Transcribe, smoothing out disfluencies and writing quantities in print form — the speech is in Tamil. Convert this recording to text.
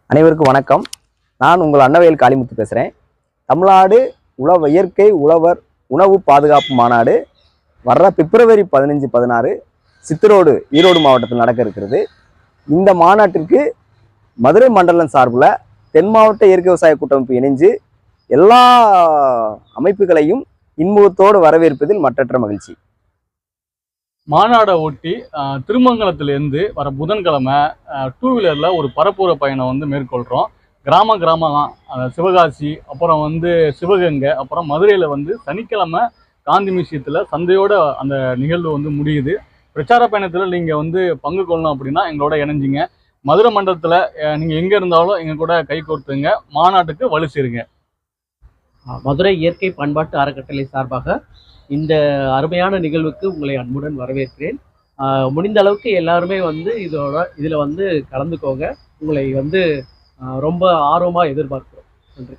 அனைவருக்கும் வணக்கம். நான் உங்கள் அன்னவேல் காளிமுத்து பேசுகிறேன். தமிழ்நாடு இயற்கை உழவர் உணவு பாதுகாப்பு மாநாடு வர்ற பிப்ரவரி 15, 16 சித்தரோடு ஈரோடு மாவட்டத்தில் நடக்க இருக்கிறது. இந்த மாநாட்டிற்கு மதுரை மண்டலம் சார்பில் தென் மாவட்ட இயற்கை விவசாய கூட்டமைப்பு இணைஞ்சு எல்லா அமைப்புகளையும் இன்முகத்தோடு வரவேற்பதில் மற்றற்ற மகிழ்ச்சி. மாநாடை ஒட்டி திருமங்கலத்திலேருந்து வர புதன்கிழமை 2 வீலரில் ஒரு பரப்புரை பயணம் மேற்கொள்கிறோம். கிராமமாக சிவகாசி, அப்புறம் சிவகங்கை, அப்புறம் மதுரையில் சனிக்கிழமை காந்தி மியூசியத்தில் சந்தையோட அந்த நிகழ்வு முடியுது. பிரச்சார பயணத்தில் நீங்கள் பங்கு கொள்ளணும் அப்படின்னா எங்களோட இணைஞ்சிங்க. மதுரை மண்டலத்தில் நீங்கள் எங்கே இருந்தாலும் எங்கள் கூட கை கோர்த்துங்க, மாநாட்டுக்கு வலு சேருங்க. மதுரை இயற்கை பண்பாட்டு அறக்கட்டளை சார்பாக இந்த அருமையான நிகழ்வுக்கு உங்களை அன்புடன் வரவேற்கிறேன். முடிந்த அளவுக்கு எல்லாருமே இதில் கலந்துக்கோங்க. உங்களை ரொம்ப ஆர்வமாக எதிர்பார்க்கிறோம். நன்றி.